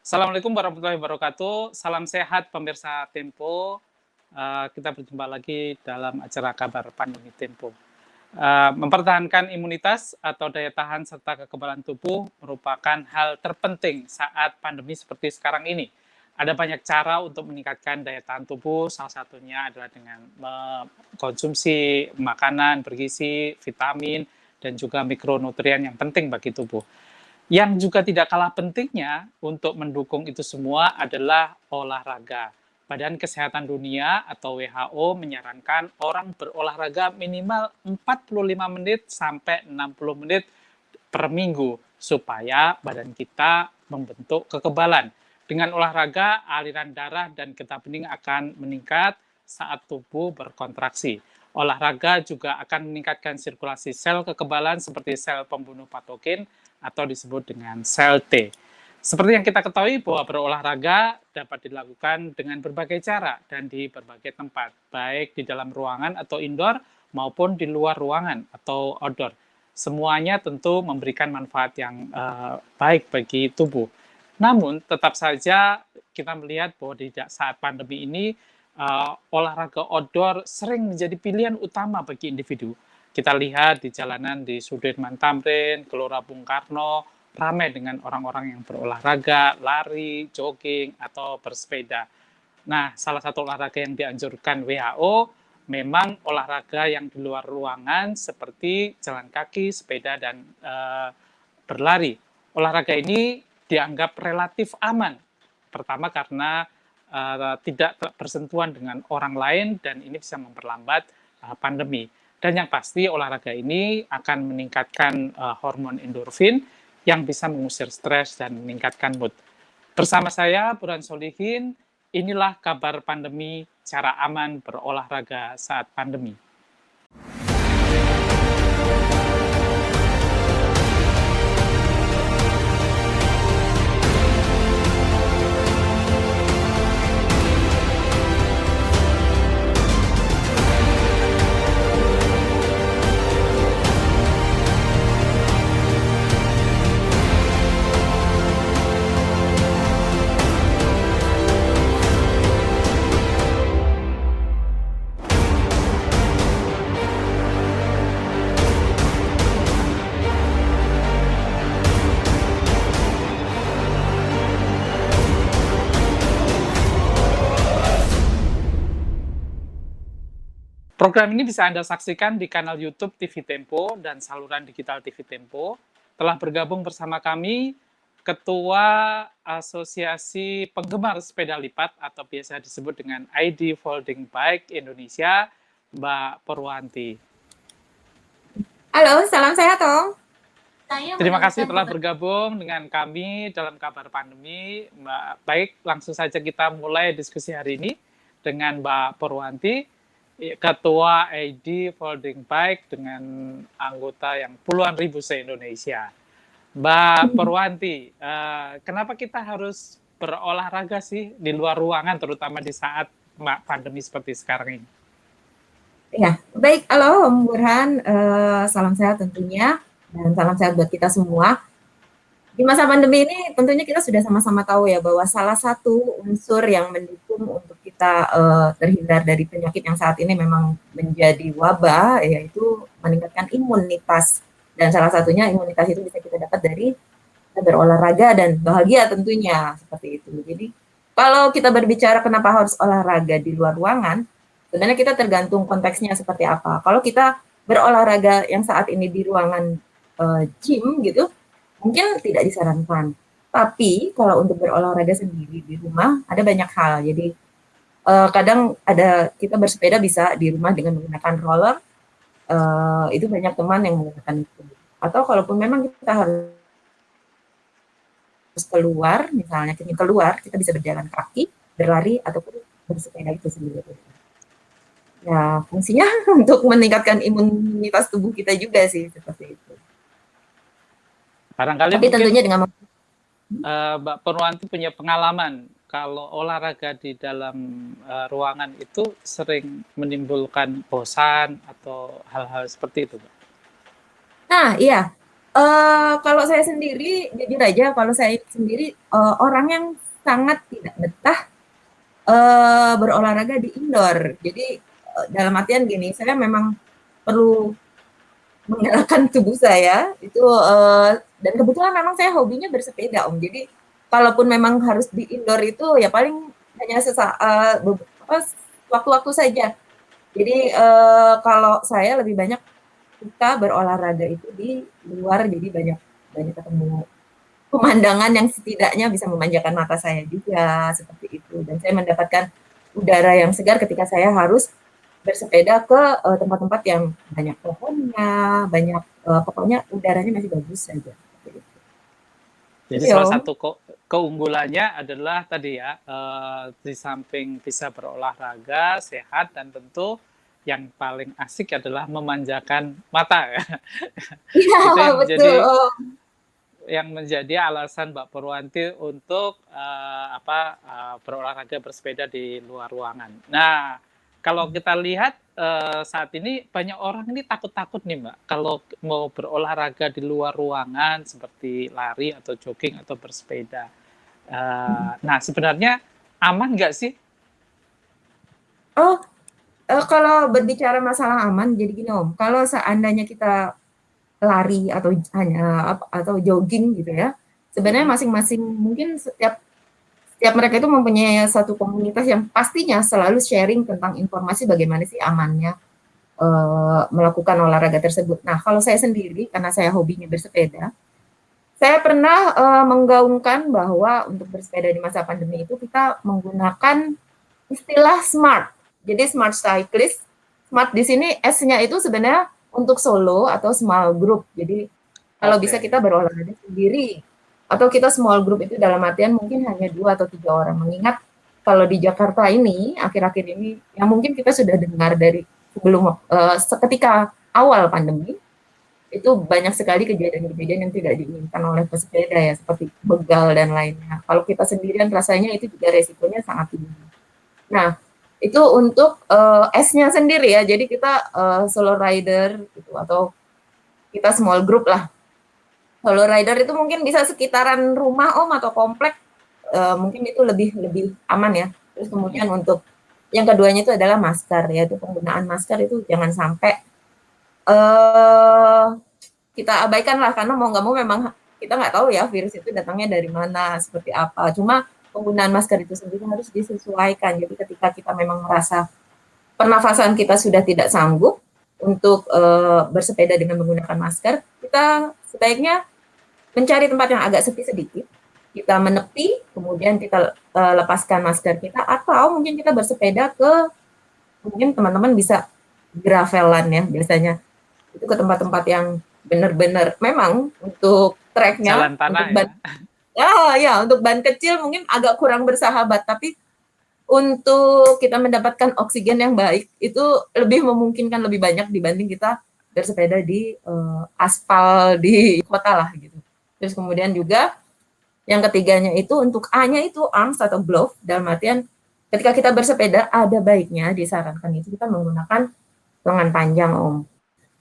Assalamualaikum warahmatullahi wabarakatuh. Salam sehat pemirsa Tempo. Kita berjumpa lagi dalam acara kabar pandemi Tempo. Mempertahankan imunitas atau daya tahan serta kekebalan tubuh merupakan hal terpenting saat pandemi seperti sekarang ini. Ada banyak cara untuk meningkatkan daya tahan tubuh, salah satunya adalah dengan mengkonsumsi makanan bergizi, vitamin, dan juga mikronutrien yang penting bagi tubuh. Yang juga tidak kalah pentingnya untuk mendukung itu semua adalah olahraga. Badan Kesehatan Dunia atau WHO menyarankan orang berolahraga minimal 45 menit sampai 60 menit per minggu supaya badan kita membentuk kekebalan. Dengan olahraga, aliran darah dan getah bening akan meningkat saat tubuh berkontraksi. Olahraga juga akan meningkatkan sirkulasi sel kekebalan seperti sel pembunuh patogen atau disebut dengan sel T. Seperti yang kita ketahui bahwa berolahraga dapat dilakukan dengan berbagai cara dan di berbagai tempat, baik di dalam ruangan atau indoor maupun di luar ruangan atau outdoor. Semuanya tentu memberikan manfaat yang baik bagi tubuh. Namun tetap saja kita melihat bahwa di saat pandemi ini olahraga outdoor sering menjadi pilihan utama bagi individu. Kita lihat di jalanan di Sudirman Tamrin, Gelora Bung Karno, ramai dengan orang-orang yang berolahraga, lari, jogging, atau bersepeda. Nah, salah satu olahraga yang dianjurkan WHO memang olahraga yang di luar ruangan seperti jalan kaki, sepeda, dan berlari. Olahraga ini dianggap relatif aman. Pertama karena tidak bersentuhan dengan orang lain dan ini bisa memperlambat pandemi. Dan yang pasti olahraga ini akan meningkatkan hormon endorfin yang bisa mengusir stres dan meningkatkan mood. Bersama saya, Burhan Solihin, inilah kabar pandemi, cara aman berolahraga saat pandemi. Program ini bisa Anda saksikan di kanal YouTube TV Tempo dan saluran digital TV Tempo. Telah bergabung bersama kami Ketua Asosiasi Penggemar Sepeda Lipat atau biasa disebut dengan ID Folding Bike Indonesia, Mbak Purwanti. Halo, salam sehat, Om. Terima kasih telah bergabung dengan kami dalam kabar pandemi. Mbak, baik, langsung saja kita mulai diskusi hari ini dengan Mbak Purwanti, Ketua ID Folding Bike dengan anggota yang puluhan ribu se-Indonesia. Mbak Purwanti, kenapa kita harus berolahraga sih di luar ruangan, terutama di saat pandemi seperti sekarang ini? Ya, baik. Halo, Om Burhan. Salam sehat tentunya, dan salam sehat buat kita semua. Di masa pandemi ini tentunya kita sudah sama-sama tahu ya bahwa salah satu unsur yang mendukung untuk kita terhindar dari penyakit yang saat ini memang menjadi wabah, yaitu meningkatkan imunitas. Dan salah satunya imunitas itu bisa kita dapat dari kita berolahraga dan bahagia tentunya, seperti itu. Jadi kalau kita berbicara kenapa harus olahraga di luar ruangan, sebenarnya kita tergantung konteksnya seperti apa. Kalau kita berolahraga yang saat ini di ruangan gym gitu, mungkin tidak disarankan. Tapi kalau untuk berolahraga sendiri di rumah ada banyak hal. Jadi kadang ada kita bersepeda bisa di rumah dengan menggunakan roller. Itu banyak teman yang menggunakan itu. Atau kalaupun memang kita harus keluar, misalnya kita keluar, kita bisa berjalan kaki, berlari ataupun bersepeda itu sendiri. Ya, fungsinya untuk meningkatkan imunitas tubuh kita juga sih, seperti itu. Barangkali tapi mungkin tentunya dengan Mbak Purwanti punya pengalaman kalau olahraga di dalam ruangan itu sering menimbulkan bosan atau hal-hal seperti itu, Mbak. Nah, iya. Kalau saya sendiri, jujur aja, kalau saya sendiri orang yang sangat tidak betah berolahraga di indoor. Jadi dalam artian gini, saya memang perlu menggerakkan tubuh saya itu dan kebetulan memang saya hobinya bersepeda Om. Jadi kalaupun memang harus di indoor itu ya paling hanya waktu-waktu saja. Jadi kalau saya lebih banyak suka berolahraga itu di luar, jadi banyak banyak ketemu pemandangan yang setidaknya bisa memanjakan mata saya juga seperti itu. Dan saya mendapatkan udara yang segar ketika saya harus bersepeda ke tempat-tempat yang banyak pohonnya, banyak pokoknya udaranya masih bagus saja. Jadi Itu ya salah Om. satu keunggulannya adalah tadi ya, di samping bisa berolahraga, sehat, dan tentu yang paling asik adalah memanjakan mata ya. Iya Itu yang betul menjadi Om. alasan Mbak Purwanti untuk berolahraga bersepeda di luar ruangan. Nah, kalau kita lihat saat ini banyak orang ini takut-takut nih Mbak, kalau mau berolahraga di luar ruangan seperti lari atau jogging atau bersepeda. Nah, sebenarnya aman nggak sih? Oh, kalau berbicara masalah aman, jadi gini Om, kalau seandainya kita lari atau hanya atau jogging gitu ya, sebenarnya Mhm. masing-masing mungkin setiap setiap mereka itu mempunyai satu komunitas yang pastinya selalu sharing tentang informasi bagaimana sih amannya melakukan olahraga tersebut. Nah, kalau saya sendiri karena saya hobinya bersepeda, saya pernah menggaungkan bahwa untuk bersepeda di masa pandemi itu kita menggunakan istilah smart. Jadi smart cyclist, smart di sini S-nya itu sebenarnya untuk solo atau small group. Jadi kalau bisa kita Oke. berolahraga sendiri atau kita small group itu dalam artian mungkin hanya 2 atau 3 orang. Mengingat kalau di Jakarta ini akhir-akhir ini yang mungkin kita sudah dengar dari sebelum seketika awal pandemi itu banyak sekali kejadian-kejadian yang tidak diinginkan oleh pesepeda ya seperti begal dan lainnya. Kalau kita sendirian rasanya itu juga resikonya sangat tinggi. Nah, itu untuk S-nya sendiri ya. Jadi kita solo rider gitu atau kita small group lah. Solo rider itu mungkin bisa sekitaran rumah Om atau komplek mungkin itu lebih lebih aman ya. Terus kemudian untuk yang keduanya itu adalah masker, yaitu penggunaan masker itu jangan sampai eh kita abaikan lah karena mau nggak mau memang kita nggak tahu ya virus itu datangnya dari mana seperti apa. Cuma penggunaan masker itu sendiri harus disesuaikan. Jadi ketika kita memang merasa pernafasan kita sudah tidak sanggup untuk bersepeda dengan menggunakan masker, kita sebaiknya mencari tempat yang agak sepi sedikit. Kita menepi, kemudian kita lepaskan masker kita, atau mungkin kita bersepeda ke mungkin teman-teman bisa gravelan ya biasanya itu ke tempat-tempat yang benar-benar memang untuk treknya Jalan untuk tanah ban ya. ya untuk ban kecil mungkin agak kurang bersahabat tapi untuk kita mendapatkan oksigen yang baik itu lebih memungkinkan lebih banyak dibanding kita bersepeda di aspal di kota lah gitu. Terus kemudian juga yang ketiganya itu untuk A-nya itu arms atau glove dalam artian ketika kita bersepeda ada baiknya disarankan itu kita menggunakan lengan panjang Om.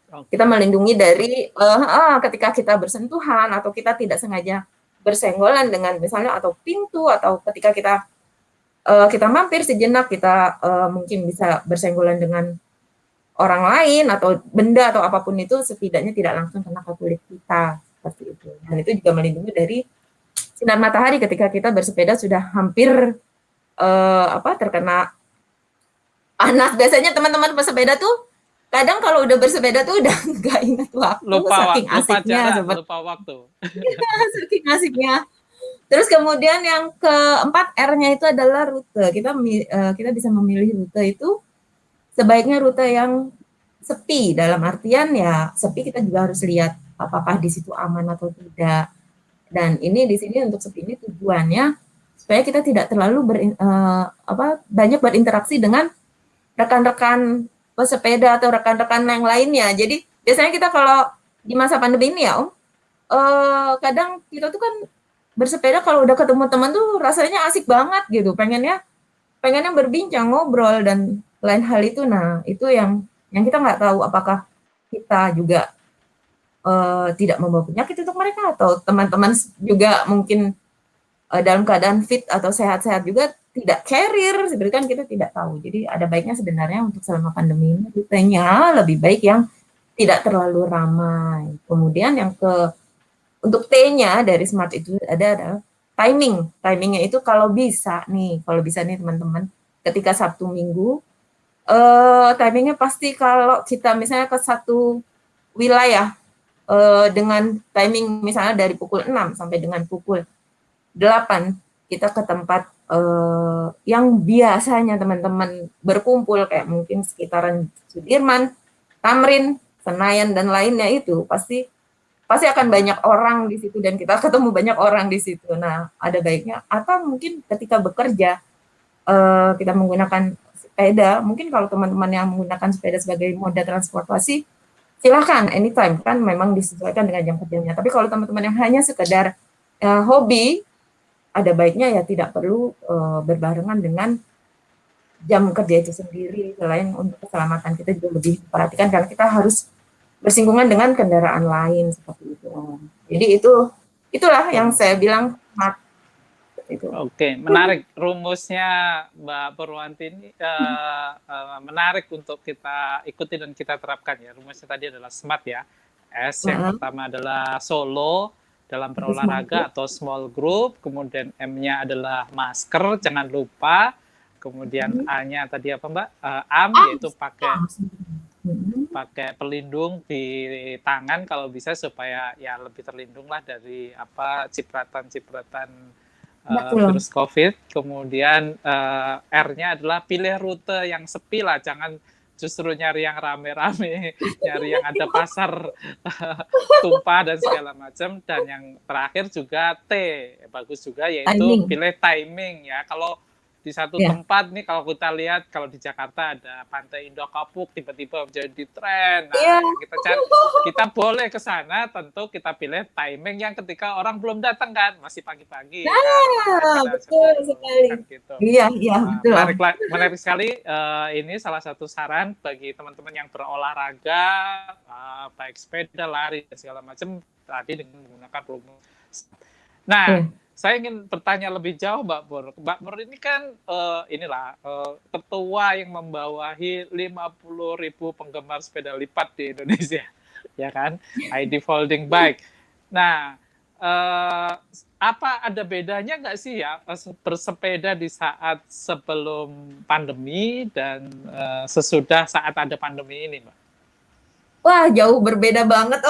Kita Oke. melindungi dari ketika kita bersentuhan atau kita tidak sengaja bersenggolan dengan misalnya atau pintu atau ketika kita mampir sejenak kita mungkin bisa bersenggolan dengan orang lain atau benda atau apapun itu setidaknya tidak langsung kena ke kulit kita seperti itu. Dan itu juga melindungi dari sinar matahari ketika kita bersepeda sudah hampir terkena panas. Biasanya teman-teman pesepeda tuh kadang kalau udah bersepeda tuh udah nggak ingat waktu saking Lupa asiknya jarak, seperti lupa waktu. saking asiknya. Terus kemudian yang keempat R-nya itu adalah rute. Kita bisa memilih rute itu sebaiknya rute yang sepi dalam artian ya sepi kita juga harus lihat apakah di situ aman atau tidak. Dan ini di sini untuk sepi ini tujuannya supaya kita tidak terlalu banyak berinteraksi dengan rekan-rekan pesepeda atau rekan-rekan yang lainnya. Jadi biasanya kita kalau di masa pandemi ini ya Om, kadang kita tuh kan bersepeda kalau udah ketemu teman tuh rasanya asik banget gitu, pengennya pengennya berbincang, ngobrol dan lain hal itu. Nah, itu yang kita nggak tahu apakah kita juga tidak membawa penyakit untuk mereka, atau teman-teman juga mungkin dalam keadaan fit atau sehat-sehat juga tidak carrier, sebenarnya kan kita tidak tahu. Jadi ada baiknya sebenarnya untuk selama pandemi ini rutenya lebih baik yang tidak terlalu ramai. Kemudian yang untuk T-nya dari smart itu adalah timing. Timingnya itu kalau bisa nih teman-teman, ketika Sabtu Minggu, timingnya pasti kalau kita misalnya ke satu wilayah dengan timing misalnya dari pukul 6 sampai dengan pukul 8 kita ke tempat yang biasanya teman-teman berkumpul kayak mungkin sekitaran Sudirman, Tamrin, Senayan dan lainnya, itu pasti akan banyak orang di situ dan kita ketemu banyak orang di situ. Nah, ada baiknya atau mungkin ketika bekerja kita menggunakan sepeda. Mungkin kalau teman-teman yang menggunakan sepeda sebagai moda transportasi, silahkan anytime, kan memang disesuaikan dengan jam kerjanya. Tapi kalau teman-teman yang hanya sekedar hobi, ada baiknya ya tidak perlu berbarengan dengan jam kerja itu sendiri. Selain untuk keselamatan kita juga lebih diperhatikan karena kita harus bersinggungan dengan kendaraan lain seperti itu. Jadi itulah yang saya bilang smart. Itu. Oke, menarik rumusnya Mbak Purwanti ini menarik untuk kita ikuti dan kita terapkan ya. Rumusnya tadi adalah SMART ya. S yang pertama adalah solo dalam berolahraga atau small group, kemudian M-nya adalah masker, jangan lupa. Kemudian A-nya tadi apa Mbak? AM yaitu pakai pelindung di tangan kalau bisa supaya ya lebih terlindung lah dari apa cipratan-cipratan virus COVID. Kemudian R-nya adalah pilih rute yang sepi lah, jangan justru nyari yang rame-rame, nyari yang ada pasar tumpah dan segala macam. Dan yang terakhir juga T, bagus juga, yaitu pilih timing ya. Kalau di satu tempat nih, kalau kita lihat, kalau di Jakarta ada Pantai Indah Kapuk, tiba-tiba menjadi tren. Nah, kita boleh ke sana, tentu kita pilih timing yang ketika orang belum datang kan, masih pagi-pagi. Betul sekali. Gitu. Iya, betul. Menarik sekali. Ini salah satu saran bagi teman-teman yang berolahraga, baik sepeda, lari, dan segala macam, tadi dengan menggunakan rumus. Nah, saya ingin bertanya lebih jauh Mbak Pur. Mbak Pur ini kan ketua yang membawahi 50.000 penggemar sepeda lipat di Indonesia, ya kan? ID Folding Bike. Nah, apa ada bedanya nggak sih ya bersepeda di saat sebelum pandemi dan sesudah saat ada pandemi ini, Mbak? Wah, jauh berbeda banget.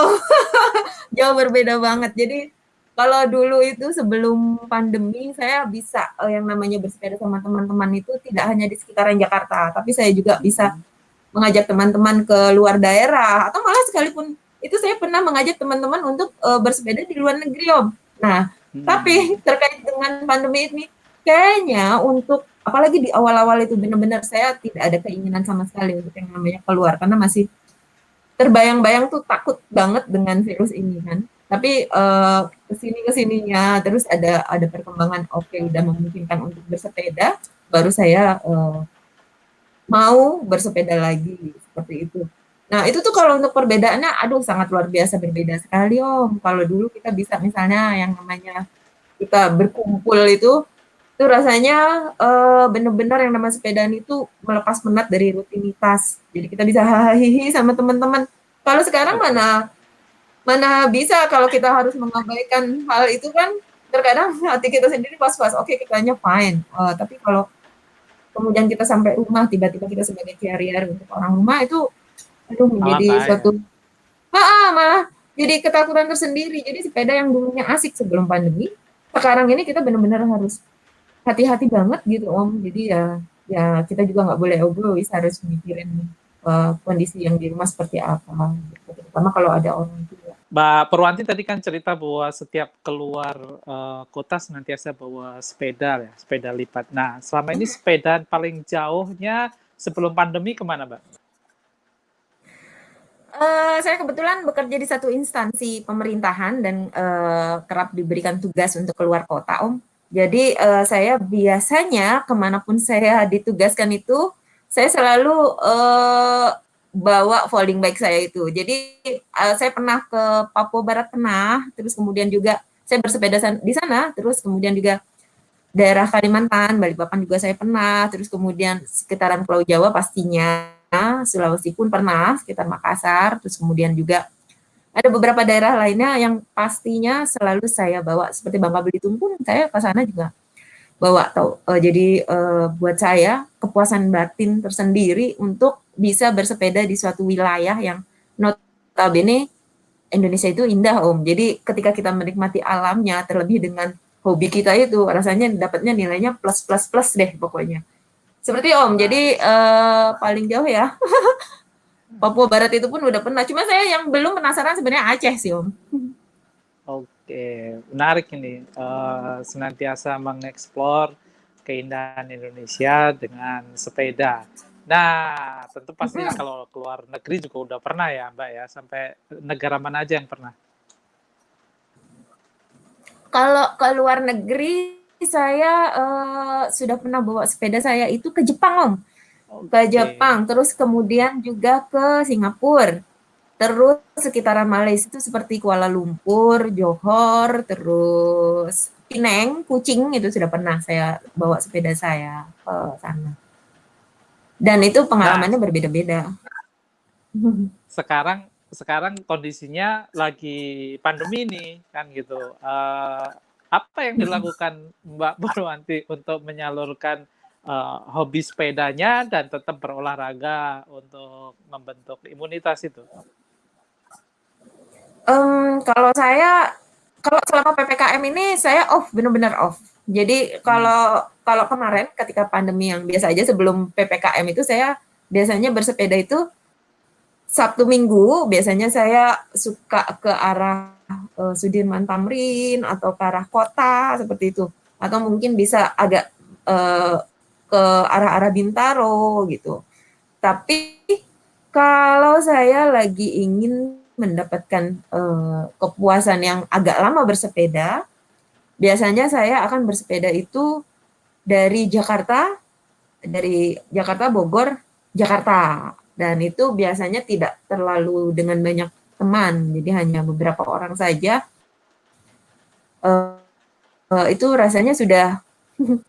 Jauh berbeda banget. Jadi kalau dulu itu sebelum pandemi saya bisa yang namanya bersepeda sama teman-teman itu tidak hanya di sekitaran Jakarta, tapi saya juga bisa mengajak teman-teman ke luar daerah, atau malah sekalipun itu saya pernah mengajak teman-teman untuk bersepeda di luar negeri, Om. Nah, tapi terkait dengan pandemi ini, kayaknya untuk apalagi di awal-awal itu benar-benar saya tidak ada keinginan sama sekali untuk yang namanya keluar, karena masih terbayang-bayang tuh takut banget dengan virus ini kan. Tapi kesininya terus ada perkembangan, udah memungkinkan untuk bersepeda, baru saya mau bersepeda lagi seperti itu. Nah itu tuh kalau untuk perbedaannya, sangat luar biasa berbeda sekali Om. Kalau dulu kita bisa misalnya yang namanya kita berkumpul itu rasanya benar-benar yang namanya sepedaan itu melepas penat dari rutinitas. Jadi kita bisa hahihi sama teman-teman. Kalau sekarang mana bisa, kalau kita harus mengabaikan hal itu kan terkadang hati kita sendiri was-was. Oke, kitanya fine. Tapi kalau kemudian kita sampai rumah, tiba-tiba kita sebagai carrier untuk orang rumah itu menjadi suatu malah jadi ketakutan tersendiri. Jadi sepeda yang dulunya asik sebelum pandemi, sekarang ini kita benar-benar harus hati-hati banget gitu Om. Jadi ya kita juga nggak boleh egois, harus mikirin kondisi yang di rumah seperti apa. Terutama kalau ada orang tua. Mbak Purwanti tadi kan cerita bahwa setiap keluar kota senantiasa bawa sepeda ya, sepeda lipat. Nah, selama ini sepeda paling jauhnya sebelum pandemi kemana, Mbak? Saya kebetulan bekerja di satu instansi pemerintahan dan kerap diberikan tugas untuk keluar kota, Om. Jadi saya biasanya kemanapun saya ditugaskan itu, saya selalu bawa folding bike saya itu. Jadi saya pernah ke Papua Barat pernah, terus kemudian juga saya bersepeda di sana, terus kemudian juga daerah Kalimantan, Balikpapan juga saya pernah, terus kemudian sekitaran Pulau Jawa pastinya, Sulawesi pun pernah, sekitar Makassar, terus kemudian juga ada beberapa daerah lainnya yang pastinya selalu saya bawa, seperti Bangka Belitung pun saya ke sana juga bawa tahu. Jadi buat saya kepuasan batin tersendiri untuk bisa bersepeda di suatu wilayah yang notabene Indonesia itu indah Om. Jadi ketika kita menikmati alamnya terlebih dengan hobi kita itu rasanya dapatnya nilainya plus plus plus deh pokoknya. Seperti Om. Jadi paling jauh ya Papua Barat itu pun udah pernah. Cuma saya yang belum penasaran sebenarnya Aceh sih Om. Oke, menarik ini. Senantiasa mengeksplor keindahan Indonesia dengan sepeda. Nah, tentu pasti kalau keluar negeri juga udah pernah ya, Mbak ya. Sampai negara mana aja yang pernah? Kalau ke luar negeri saya sudah pernah bawa sepeda saya itu ke Jepang Om. Ke Jepang, terus kemudian juga ke Singapura. Terus sekitaran Malaysia itu seperti Kuala Lumpur, Johor, terus Penang, Kucing itu sudah pernah saya bawa sepeda saya ke sana. Dan itu pengalamannya berbeda-beda. Sekarang kondisinya lagi pandemi nih kan gitu. Apa yang dilakukan Mbak Purwanti untuk menyalurkan hobi sepedanya dan tetap berolahraga untuk membentuk imunitas itu? Kalau saya, kalau selama PPKM ini saya off, benar-benar off. Jadi kalau kemarin ketika pandemi yang biasa aja sebelum PPKM itu saya biasanya bersepeda itu Sabtu Minggu biasanya saya suka ke arah Sudirman Tamrin atau ke arah kota seperti itu. Atau mungkin bisa agak ke arah-arah Bintaro gitu. Tapi kalau saya lagi ingin mendapatkan kepuasan yang agak lama bersepeda, biasanya saya akan bersepeda itu dari Jakarta Bogor, Jakarta. Dan itu biasanya tidak terlalu dengan banyak teman, jadi hanya beberapa orang saja. Itu rasanya sudah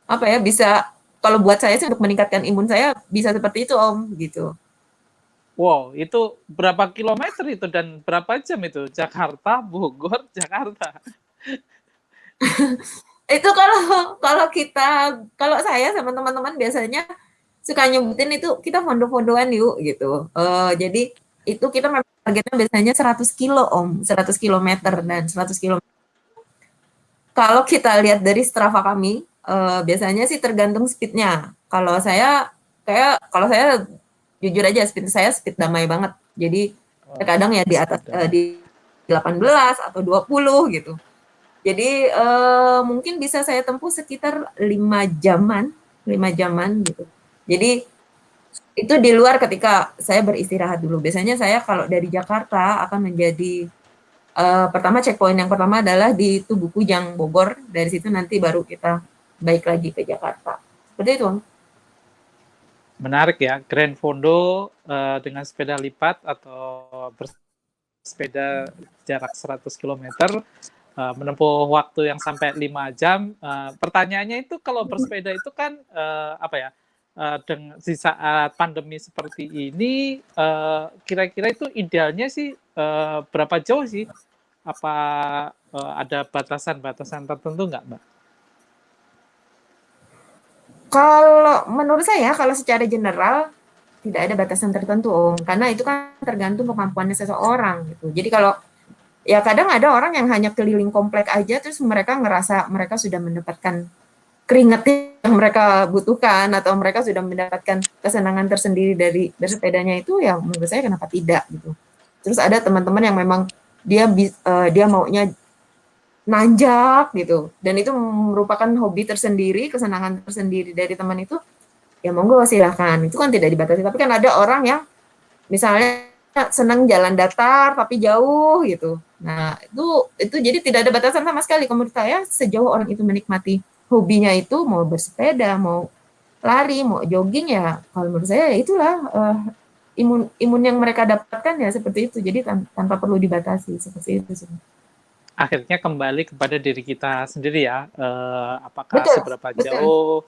apa ya, bisa kalau buat saya sih untuk meningkatkan imun saya bisa seperti itu Om gitu. Wow, itu berapa kilometer itu dan berapa jam itu? Jakarta, Bogor, Jakarta. Itu kalau saya sama teman-teman biasanya suka nyebutin itu kita fondo-fondoan yuk gitu. Jadi itu kita memang targetnya biasanya 100 kilo Om, 100 kilometer dan 100 kilo. Kalau kita lihat dari Strava kami, biasanya sih tergantung speednya. Kalau saya jujur aja speed saya speed damai banget. Jadi kadang ya di atas di 18 atau 20 gitu. Jadi mungkin bisa saya tempuh sekitar 5 jaman gitu. Jadi itu di luar ketika saya beristirahat dulu. Biasanya saya kalau dari Jakarta akan menjadi pertama checkpoint yang pertama adalah di Tugu Kujang Bogor. Dari situ nanti baru kita balik lagi ke Jakarta. Seperti itu. Menarik ya, Grand Fondo dengan sepeda lipat atau bersepeda jarak 100 km menempuh waktu yang sampai 5 jam. Pertanyaannya itu kalau bersepeda itu kan apa ya? Dengan di saat pandemi seperti ini, kira-kira itu idealnya sih berapa jauh sih? Apa ada batasan-batasan tertentu nggak, Mbak? Kalau menurut saya, kalau secara general tidak ada batasan tertentu, Om. Karena itu kan tergantung kemampuannya seseorang gitu. Jadi kalau ya kadang ada orang yang hanya keliling komplek aja terus mereka ngerasa mereka sudah mendapatkan keringat yang mereka butuhkan atau mereka sudah mendapatkan kesenangan tersendiri dari bersepedanya itu, ya menurut saya kenapa tidak gitu. Terus ada teman-teman yang memang dia maunya nanjak gitu dan itu merupakan hobi tersendiri, kesenangan tersendiri dari teman itu, ya monggo silahkan, itu kan tidak dibatasi. Tapi kan ada orang yang misalnya senang jalan datar tapi jauh gitu. Nah, itu jadi tidak ada batasan sama sekali. Menurut saya sejauh orang itu menikmati hobinya itu, mau bersepeda, mau lari, mau jogging, ya kalau menurut saya ya itulah imun yang mereka dapatkan ya seperti itu. Jadi tanpa perlu dibatasi seperti itu sih. Akhirnya kembali kepada diri kita sendiri ya, apakah Betul, seberapa betul. jauh,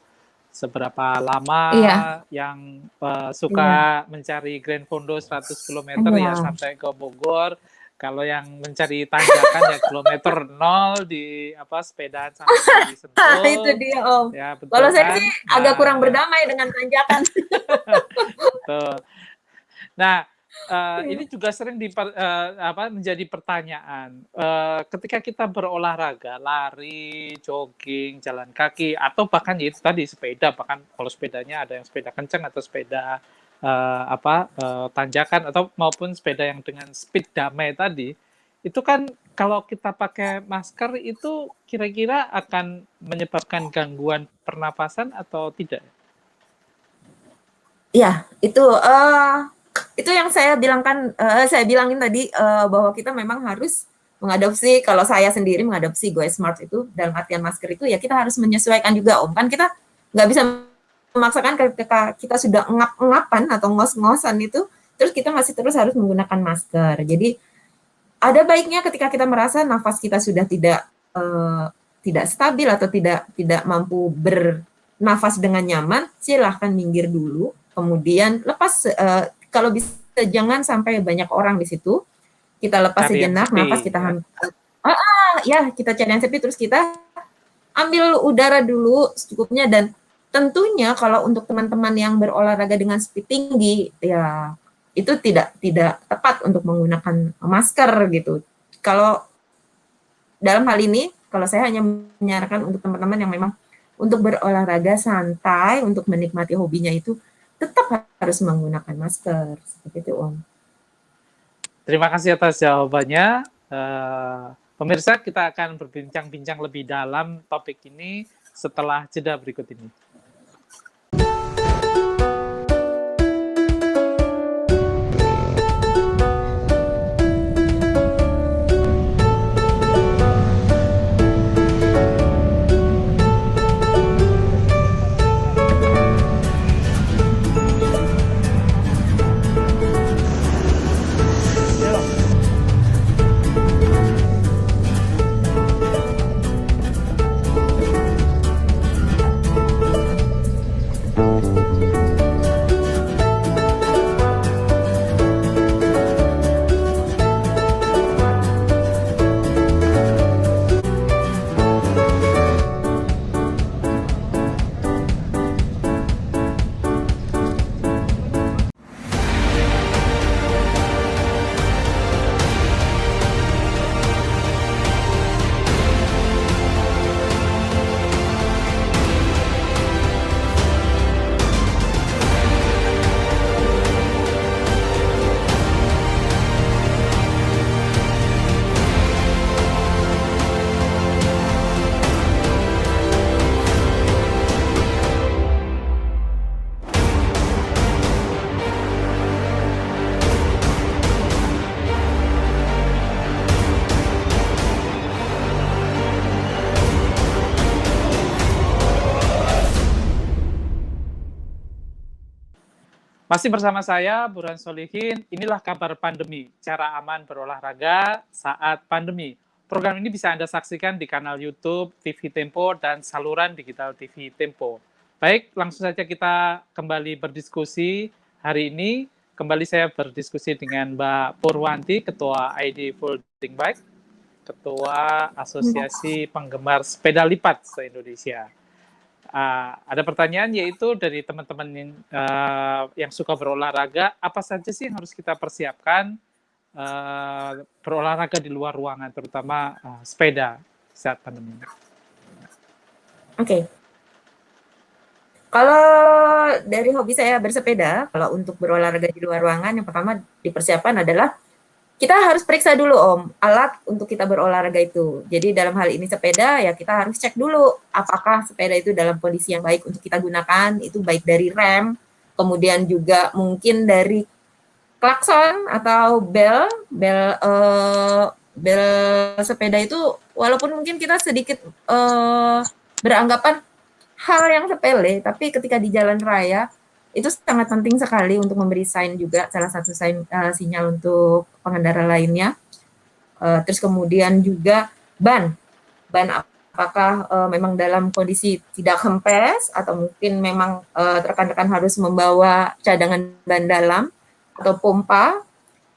seberapa lama Iya, yang iya, suka mencari Grand Fondo 100 kilometer ya iya. sampai ke Bogor. Kalau yang mencari tanjakan ya kilometer nol di sepedaan sampai di Itu Sentul, dia Om. ya Kalau betul saya sih kan? agak kurang Nah, berdamai dengan tanjakan. betul. Nah, ini juga sering menjadi pertanyaan. Ketika kita berolahraga, lari, jogging, jalan kaki, atau bahkan ya itu tadi sepeda, bahkan kalau sepedanya ada yang sepeda kencang atau sepeda tanjakan atau maupun sepeda yang dengan speed damai tadi, itu kan kalau kita pakai masker itu kira-kira akan menyebabkan gangguan pernapasan atau tidak? Iya, itu yang saya bilangkan, saya bilangin tadi bahwa kita memang harus mengadopsi. Kalau saya sendiri mengadopsi Go Smart itu dalam artian masker itu ya kita harus menyesuaikan juga Om. Kan kita nggak bisa memaksakan ketika kita sudah ngap-ngapan atau ngos-ngosan itu, terus kita masih terus harus menggunakan masker. Jadi ada baiknya ketika kita merasa nafas kita sudah tidak stabil atau tidak mampu bernafas dengan nyaman, silahkan minggir dulu, kemudian lepas kalau bisa jangan sampai banyak orang di situ, kita lepas Cari yang sejenak, nafas sepi, kita ya. ya kita cari yang sepi, terus kita ambil udara dulu secukupnya. Dan tentunya kalau untuk teman-teman yang berolahraga dengan speed tinggi, ya itu tidak tepat untuk menggunakan masker gitu. Kalau dalam hal ini, kalau saya hanya menyarankan untuk teman-teman yang memang untuk berolahraga santai, untuk menikmati hobinya itu tetap harus menggunakan masker seperti itu Om. Terima kasih atas jawabannya. Pemirsa, kita akan berbincang-bincang lebih dalam topik ini setelah jeda berikut ini. Masih bersama saya, Burhan Solihin. Inilah kabar pandemi, cara aman berolahraga saat pandemi. Program ini bisa Anda saksikan di kanal YouTube TV Tempo dan saluran digital TV Tempo. Baik, langsung saja kita kembali berdiskusi. Hari ini kembali saya berdiskusi dengan Mbak Purwanti, Ketua ID Folding Bike, Ketua Asosiasi Penggemar Sepeda Lipat se-Indonesia. Ada pertanyaan yaitu dari teman-teman yang suka berolahraga, apa saja sih yang harus kita persiapkan berolahraga di luar ruangan, terutama sepeda saat pandemi? Oke. Kalau dari hobi saya bersepeda, kalau untuk berolahraga di luar ruangan, yang pertama dipersiapkan adalah kita harus periksa dulu Om, alat untuk kita berolahraga itu. Jadi dalam hal ini sepeda, ya kita harus cek dulu apakah sepeda itu dalam kondisi yang baik untuk kita gunakan, itu baik dari rem, kemudian juga mungkin dari klakson atau bel sepeda itu, walaupun mungkin kita sedikit beranggapan hal yang sepele, tapi ketika di jalan raya itu sangat penting sekali untuk memberi sign juga, salah satu sinyal untuk pengendara lainnya. Terus kemudian juga ban apakah memang dalam kondisi tidak kempes atau mungkin memang rekan-rekan harus membawa cadangan ban dalam atau pompa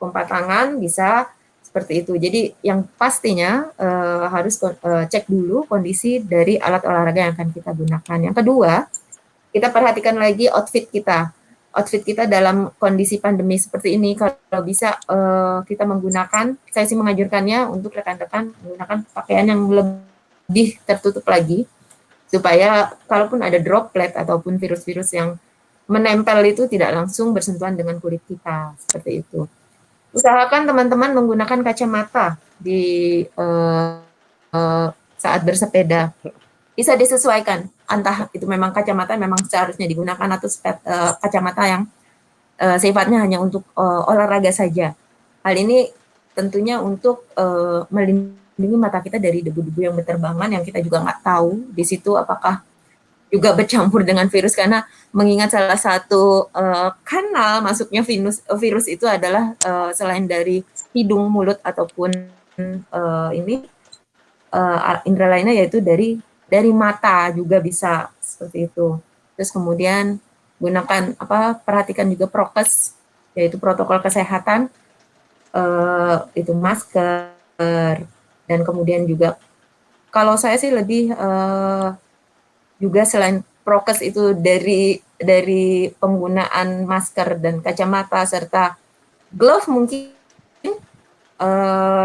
tangan bisa seperti itu. Jadi yang pastinya harus cek dulu kondisi dari alat olahraga yang akan kita gunakan. Yang kedua, kita perhatikan lagi outfit kita dalam kondisi pandemi seperti ini. Kalau bisa kita menggunakan, saya sih menganjurkannya untuk rekan-rekan menggunakan pakaian yang lebih tertutup lagi, supaya kalaupun ada droplet ataupun virus-virus yang menempel itu tidak langsung bersentuhan dengan kulit kita, seperti itu. Usahakan teman-teman menggunakan kacamata di saat bersepeda. Bisa disesuaikan, entah itu memang kacamata memang seharusnya digunakan atau kacamata yang sifatnya hanya untuk olahraga saja. Hal ini tentunya untuk melindungi mata kita dari debu-debu yang berterbangan yang kita juga nggak tahu di situ apakah juga bercampur dengan virus, karena mengingat salah satu kanal masuknya virus itu adalah selain dari hidung, mulut ataupun indera lainnya, yaitu dari mata juga bisa seperti itu. Terus kemudian gunakan perhatikan juga prokes, yaitu protokol kesehatan, itu masker, dan kemudian juga kalau saya sih lebih juga selain prokes itu dari penggunaan masker dan kacamata serta glove mungkin,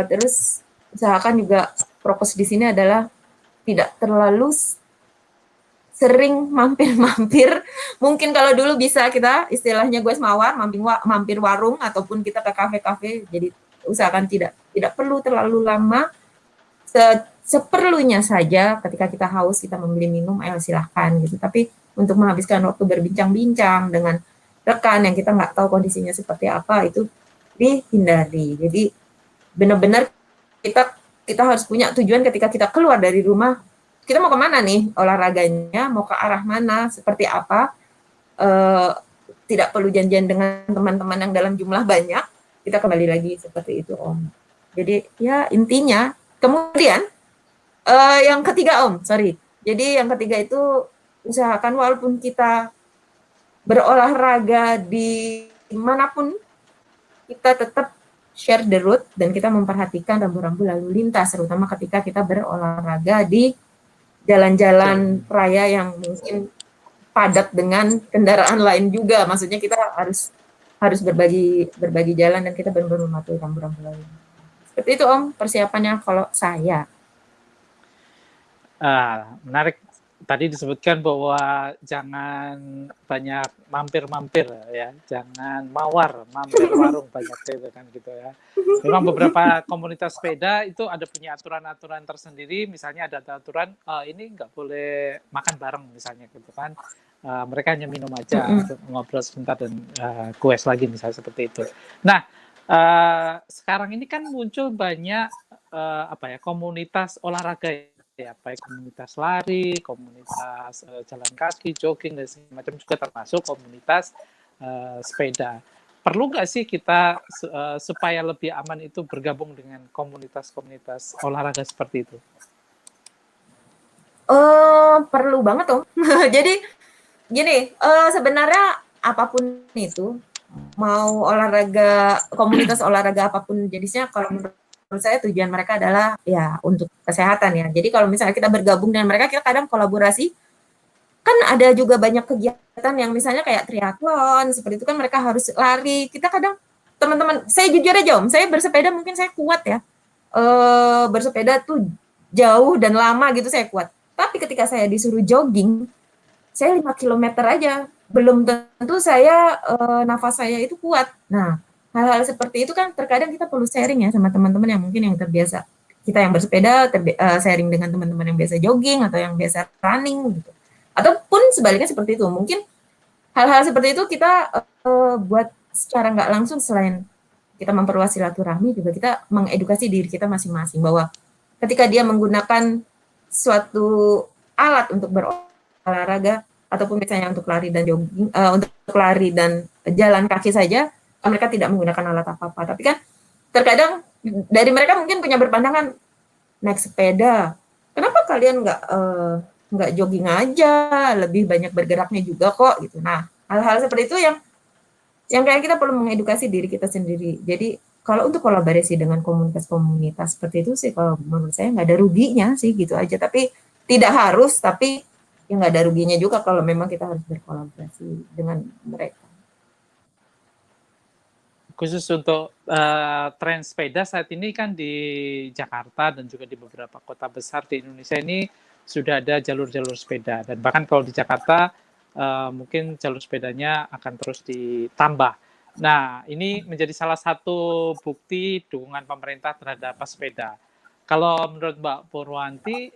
terus usahakan juga prokes di sini adalah tidak terlalu sering mampir-mampir. Mungkin kalau dulu bisa kita istilahnya gue mawar, mampir warung ataupun kita ke kafe-kafe. Jadi usahakan tidak perlu terlalu lama. Seperlunya saja, ketika kita haus kita membeli minum, ayo silahkan gitu. Tapi untuk menghabiskan waktu berbincang-bincang dengan rekan yang kita nggak tahu kondisinya seperti apa, itu dihindari. Jadi benar-benar kita harus punya tujuan ketika kita keluar dari rumah. Kita mau kemana nih olahraganya, mau ke arah mana, seperti apa. Tidak perlu janjian dengan teman-teman yang dalam jumlah banyak. Kita kembali lagi seperti itu, Om. Jadi ya intinya. Kemudian yang ketiga, Om, sorry. Jadi yang ketiga itu usahakan walaupun kita berolahraga di manapun, kita tetap share the road dan kita memperhatikan rambu-rambu lalu lintas, terutama ketika kita berolahraga di jalan-jalan raya yang mungkin padat dengan kendaraan lain juga. Maksudnya kita harus berbagi jalan dan kita benar-benar mematuhi rambu-rambu lalu lintas. Seperti itu, Om, persiapannya kalau saya. Menarik. Tadi disebutkan bahwa jangan banyak mampir-mampir ya, jangan mawar, mampir warung banyak itu kan gitu ya. Memang beberapa komunitas sepeda itu ada punya aturan-aturan tersendiri, misalnya ada aturan ini nggak boleh makan bareng misalnya gitu kan. Mereka hanya minum aja, ngobrol sebentar dan goes lagi misalnya seperti itu. Nah, sekarang ini kan muncul banyak komunitas olahraga ya, baik komunitas lari, komunitas jalan kaki, jogging dan segala macam, juga termasuk komunitas sepeda. Perlu nggak sih kita supaya lebih aman itu bergabung dengan komunitas-komunitas olahraga seperti itu? Perlu banget, Om. Jadi gini, sebenarnya apapun itu, mau olahraga, komunitas olahraga apapun jenisnya, kalau menurut saya tujuan mereka adalah ya untuk kesehatan ya. Jadi kalau misalnya kita bergabung dengan mereka, kita kadang kolaborasi, kan ada juga banyak kegiatan yang misalnya kayak triathlon, seperti itu kan mereka harus lari. Kita kadang, teman-teman, saya jujur aja, Om, saya bersepeda mungkin saya kuat ya. Bersepeda tuh jauh dan lama gitu saya kuat. Tapi ketika saya disuruh jogging, saya 5 kilometer aja, belum tentu saya nafas saya itu kuat. Nah, hal-hal seperti itu kan terkadang kita perlu sharing ya sama teman-teman yang mungkin yang terbiasa. Kita yang bersepeda sharing dengan teman-teman yang biasa jogging atau yang biasa running gitu. Ataupun sebaliknya seperti itu. Mungkin hal-hal seperti itu kita buat secara nggak langsung, selain kita memperluas silaturahmi, juga kita mengedukasi diri kita masing-masing bahwa ketika dia menggunakan suatu alat untuk berolahraga, ataupun misalnya untuk lari dan jogging, untuk lari dan jalan kaki saja, mereka tidak menggunakan alat apa-apa. Tapi kan terkadang dari mereka mungkin punya berpandangan, naik sepeda, kenapa kalian nggak jogging aja, lebih banyak bergeraknya juga kok gitu. Nah, hal-hal seperti itu yang kayak kita perlu mengedukasi diri kita sendiri. Jadi kalau untuk kolaborasi dengan komunitas-komunitas seperti itu sih, kalau menurut saya nggak ada ruginya sih gitu aja. Tapi tidak harus, tapi ya nggak ada ruginya juga kalau memang kita harus berkolaborasi dengan mereka. Khusus untuk tren sepeda saat ini kan di Jakarta dan juga di beberapa kota besar di Indonesia ini sudah ada jalur-jalur sepeda, dan bahkan kalau di Jakarta mungkin jalur sepedanya akan terus ditambah. Nah, ini menjadi salah satu bukti dukungan pemerintah terhadap pesepeda. Kalau menurut Mbak Purwanti,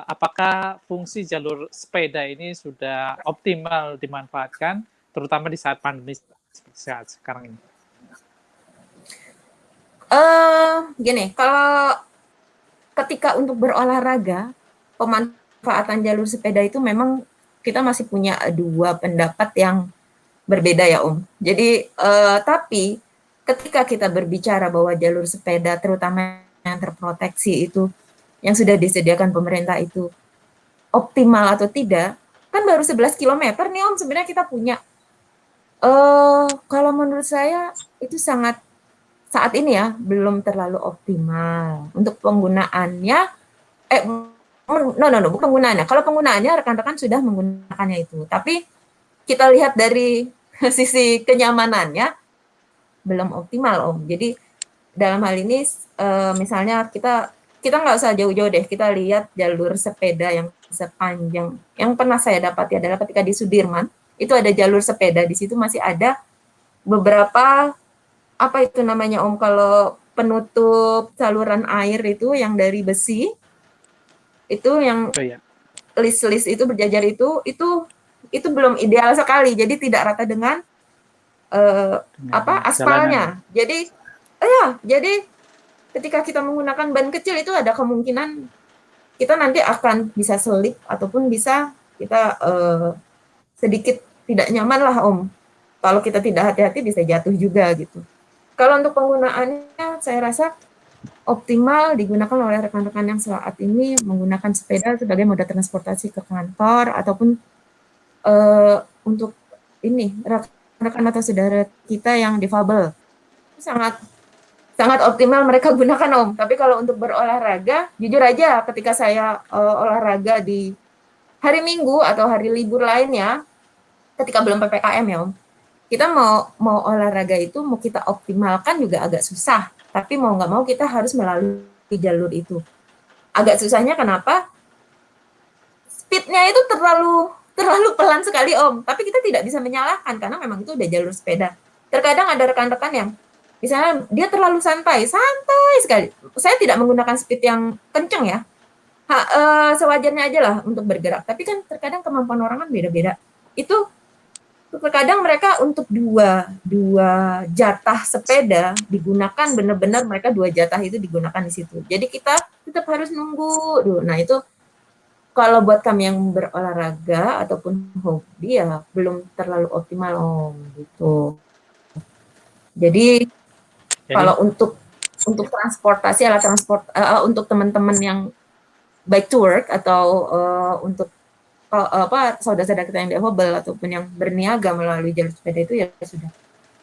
apakah fungsi jalur sepeda ini sudah optimal dimanfaatkan, terutama di saat pandemi seperti saat sekarang ini? Gini, kalau ketika untuk berolahraga, pemanfaatan jalur sepeda itu memang kita masih punya dua pendapat yang berbeda ya Om. Jadi tapi ketika kita berbicara bahwa jalur sepeda terutama yang terproteksi itu yang sudah disediakan pemerintah itu optimal atau tidak, kan baru 11 kilometer nih Om sebenarnya kita punya. Kalau menurut saya itu sangat saat ini ya belum terlalu optimal untuk penggunaannya. No, bukan penggunaannya. Kalau penggunaannya rekan-rekan sudah menggunakannya itu, tapi kita lihat dari sisi kenyamanannya belum optimal Om. Jadi dalam hal ini misalnya kita nggak usah jauh-jauh deh, kita lihat jalur sepeda yang sepanjang yang pernah saya dapati adalah ketika di Sudirman itu ada jalur sepeda, di situ masih ada beberapa apa itu namanya Om, kalau penutup saluran air itu yang dari besi itu yang Oh ya. list-list itu berjajar itu belum ideal sekali, jadi tidak rata dengan Jalanan ya. aspalnya. Jadi ketika kita menggunakan ban kecil itu ada kemungkinan kita nanti akan bisa selip ataupun bisa kita sedikit tidak nyaman lah Om. Kalau kita tidak hati-hati bisa jatuh juga gitu. Kalau untuk penggunaannya saya rasa optimal digunakan oleh rekan-rekan yang saat ini menggunakan sepeda sebagai moda transportasi ke kantor ataupun untuk ini rekan-rekan atau saudara kita yang difabel. Sangat sangat optimal mereka gunakan Om. Tapi kalau untuk berolahraga, jujur aja ketika saya olahraga di hari Minggu atau hari libur lainnya, ketika belum PPKM ya Om, kita mau olahraga itu mau kita optimalkan juga agak susah. Tapi mau nggak mau kita harus melalui jalur itu. Agak susahnya kenapa? Speednya itu terlalu pelan sekali Om. Tapi kita tidak bisa menyalahkan karena memang itu udah jalur sepeda. Terkadang ada rekan-rekan yang misalnya dia terlalu santai sekali. Saya tidak menggunakan speed yang kenceng ya. Sewajarnya aja lah untuk bergerak. Tapi kan terkadang kemampuan orang kan beda-beda. Itu terkadang mereka untuk dua jatah sepeda digunakan benar-benar mereka dua jatah itu digunakan di situ. Jadi kita tetap harus nunggu dulu. Nah itu kalau buat kami yang berolahraga ataupun hobi ya belum terlalu optimal Om gitu. Jadi kalau untuk transportasi alat transport untuk teman-teman yang bike to work atau untuk saudara-saudara kita yang difabel ataupun yang berniaga melalui jalur sepeda itu ya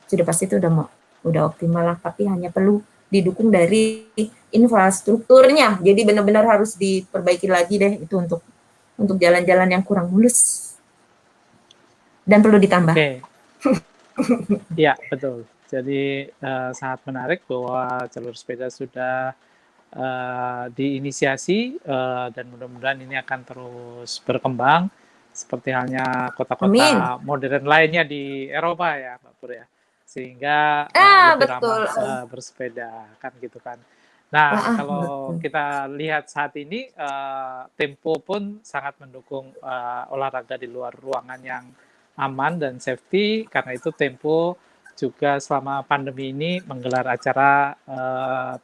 sudah pasti itu udah optimal lah, tapi hanya perlu didukung dari infrastrukturnya. Jadi benar-benar harus diperbaiki lagi deh itu untuk jalan-jalan yang kurang mulus dan perlu ditambah. Oke. Iya, betul. Jadi sangat menarik bahwa jalur sepeda sudah diinisiasi dan mudah-mudahan ini akan terus berkembang seperti halnya kota-kota modern lainnya di Eropa ya, Mbak Pur ya, sehingga lebih betul. ramah bersepeda kan gitu kan. Nah, kalau betul. kita lihat saat ini Tempo pun sangat mendukung olahraga di luar ruangan yang aman dan safety, karena itu Tempo juga selama pandemi ini menggelar acara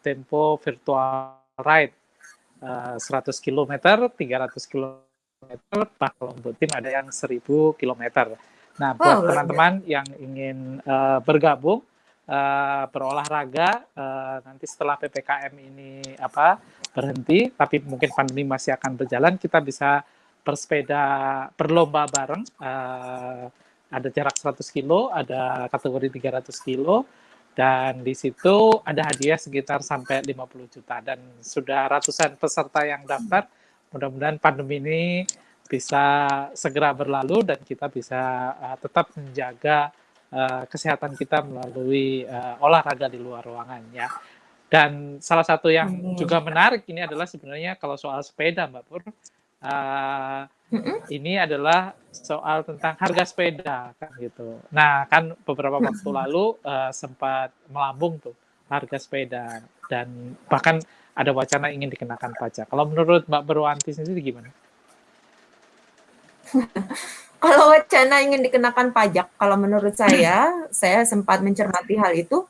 Tempo Virtual Ride 100 km, 300 km, kilometer, kalau untuk tim ada yang 1.000 kilometer. Nah, buat Wow, luar biasa. teman-teman yang ingin bergabung, berolahraga, nanti setelah PPKM ini berhenti, tapi mungkin pandemi masih akan berjalan, kita bisa bersepeda berlomba bareng. Ada jarak 100 kilo, ada kategori 300 kilo, dan di situ ada hadiah sekitar sampai 50 juta. Dan sudah ratusan peserta yang daftar. Mudah-mudahan pandemi ini bisa segera berlalu dan kita bisa tetap menjaga kesehatan kita melalui olahraga di luar ruangan ya. Dan salah satu yang juga menarik ini adalah sebenarnya kalau soal sepeda, Mbak Pur, ini adalah soal tentang harga sepeda kan gitu. Nah, kan beberapa waktu lalu sempat melambung tuh harga sepeda dan bahkan ada wacana ingin dikenakan pajak. Kalau menurut Mbak Berwanti sendiri gimana? Kalau wacana ingin dikenakan pajak, kalau menurut saya sempat mencermati hal itu,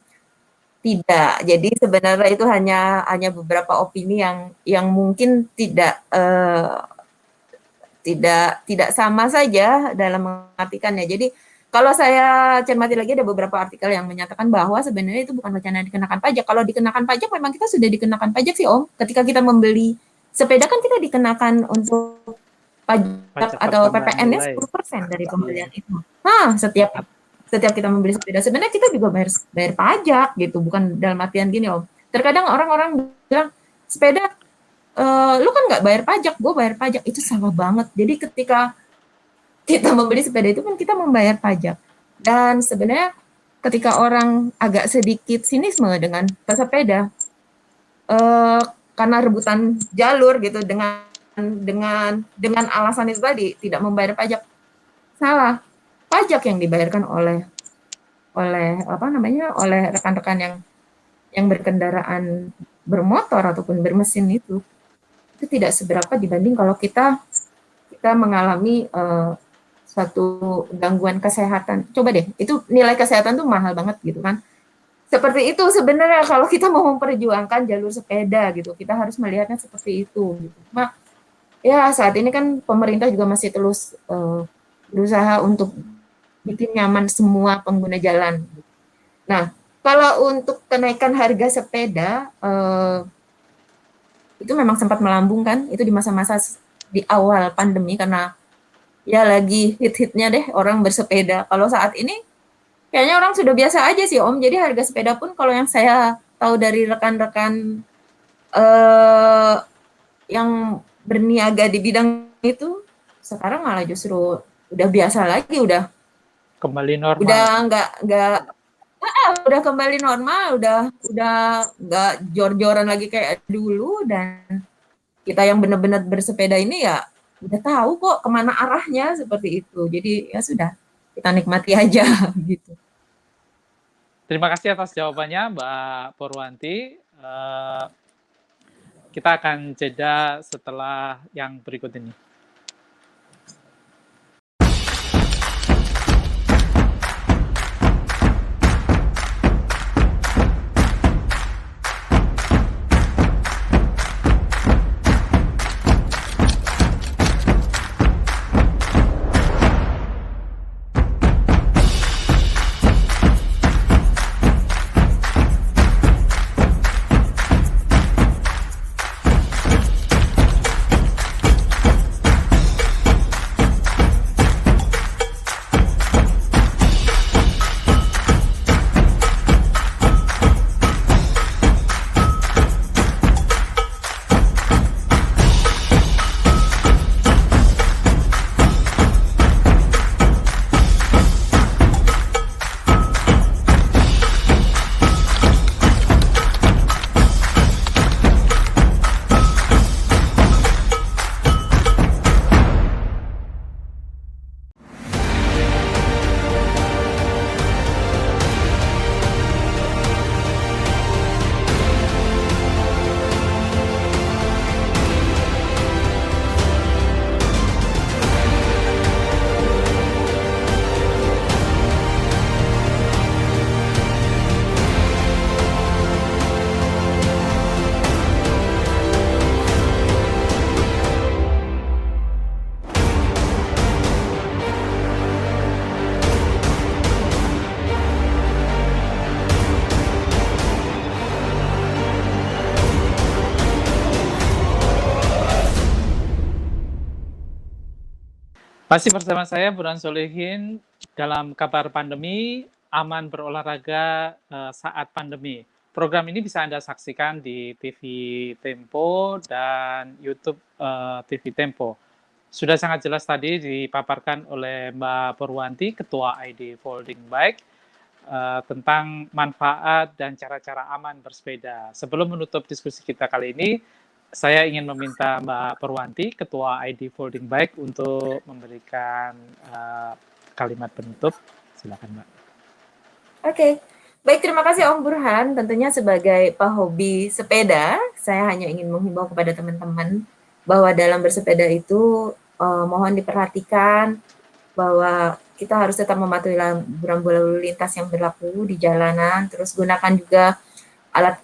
tidak. Jadi sebenarnya itu hanya beberapa opini yang mungkin tidak sama saja dalam mengartikannya. Jadi kalau saya cermati lagi ada beberapa artikel yang menyatakan bahwa sebenarnya itu bukan wacana dikenakan pajak. Kalau dikenakan pajak memang kita sudah dikenakan pajak sih Om. Ketika kita membeli sepeda kan kita dikenakan untuk pajak atau PPN-nya 10% dari pembelian itu. Setiap kita membeli sepeda sebenarnya kita juga bayar pajak gitu, bukan dalam artian gini Om. Terkadang orang-orang bilang sepeda lu kan nggak bayar pajak, gue bayar pajak. Itu salah banget. Jadi ketika kita membeli sepeda itu kan kita membayar pajak. Dan sebenarnya ketika orang agak sedikit sinisme dengan pesepeda, karena rebutan jalur gitu dengan alasan itu tadi tidak membayar pajak, salah. Pajak yang dibayarkan oleh rekan-rekan yang berkendaraan bermotor ataupun bermesin itu tidak seberapa dibanding kalau kita mengalami suatu gangguan kesehatan. Coba deh, itu nilai kesehatan tuh mahal banget gitu kan. Seperti itu sebenarnya kalau kita mau memperjuangkan jalur sepeda gitu, kita harus melihatnya seperti itu. Gitu. Ya saat ini kan pemerintah juga masih terus berusaha untuk bikin nyaman semua pengguna jalan. Nah, kalau untuk kenaikan harga sepeda, itu memang sempat melambung kan, itu di masa-masa di awal pandemi karena ya lagi hit-hitnya deh orang bersepeda. Kalau saat ini kayaknya orang sudah biasa aja sih Om, jadi harga sepeda pun kalau yang saya tahu dari rekan-rekan yang berniaga di bidang itu, sekarang malah justru udah biasa lagi, udah kembali normal. Udah kembali normal, udah nggak jor-joran lagi kayak dulu, dan kita yang benar-benar bersepeda ini ya udah tahu kok kemana arahnya seperti itu. Jadi ya sudah, kita nikmati aja gitu. Terima kasih atas jawabannya Mbak Purwanti. Kita akan jeda setelah yang berikut ini. Masih bersama saya Burhan Solihin dalam kabar pandemi, aman berolahraga saat pandemi. Program ini bisa Anda saksikan di TV Tempo dan YouTube TV Tempo. Sudah sangat jelas tadi dipaparkan oleh Mbak Purwanti, Ketua ID Folding Bike, tentang manfaat dan cara-cara aman bersepeda. Sebelum menutup diskusi kita kali ini, saya ingin meminta Mbak Purwanti, Ketua ID Folding Bike, untuk memberikan kalimat penutup. Silakan, Mbak. Oke, baik, terima kasih Om Burhan. Tentunya sebagai pehobi sepeda, saya hanya ingin menghimbau kepada teman-teman bahwa dalam bersepeda itu mohon diperhatikan bahwa kita harus tetap mematuhi rambu lalu lintas yang berlaku di jalanan, terus gunakan juga alat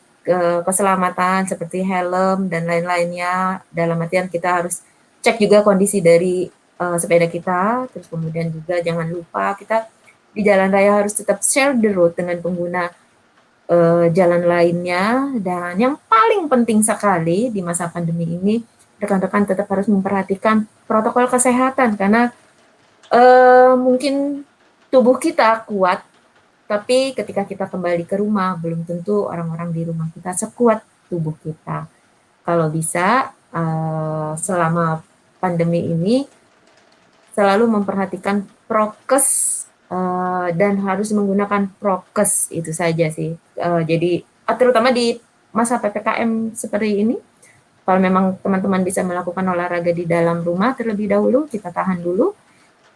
keselamatan seperti helm dan lain-lainnya. Dalam artian kita harus cek juga kondisi dari sepeda kita, terus kemudian juga jangan lupa kita di jalan raya harus tetap share the road dengan pengguna jalan lainnya. Dan yang paling penting sekali di masa pandemi ini, rekan-rekan tetap harus memperhatikan protokol kesehatan karena mungkin tubuh kita kuat, tapi ketika kita kembali ke rumah, belum tentu orang-orang di rumah kita sekuat tubuh kita. Kalau bisa, selama pandemi ini, selalu memperhatikan prokes dan harus menggunakan prokes, itu saja sih. Jadi, terutama di masa PPKM seperti ini, kalau memang teman-teman bisa melakukan olahraga di dalam rumah terlebih dahulu, kita tahan dulu,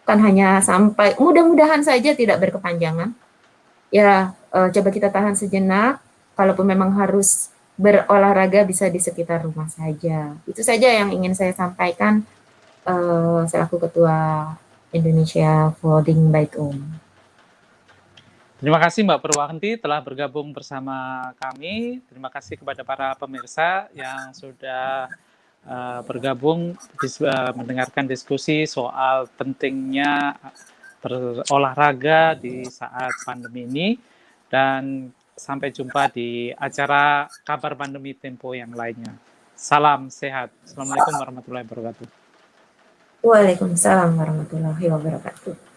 kan hanya sampai, mudah-mudahan saja tidak berkepanjangan. Ya, coba kita tahan sejenak, kalaupun memang harus berolahraga bisa di sekitar rumah saja. Itu saja yang ingin saya sampaikan selaku Ketua Indonesia Folding Bike Om. Terima kasih Mbak Purwanti telah bergabung bersama kami. Terima kasih kepada para pemirsa yang sudah bergabung mendengarkan diskusi soal pentingnya berolahraga di saat pandemi ini, dan sampai jumpa di acara kabar pandemi Tempo yang lainnya. Salam sehat. Assalamualaikum warahmatullahi wabarakatuh. Waalaikumsalam warahmatullahi wabarakatuh.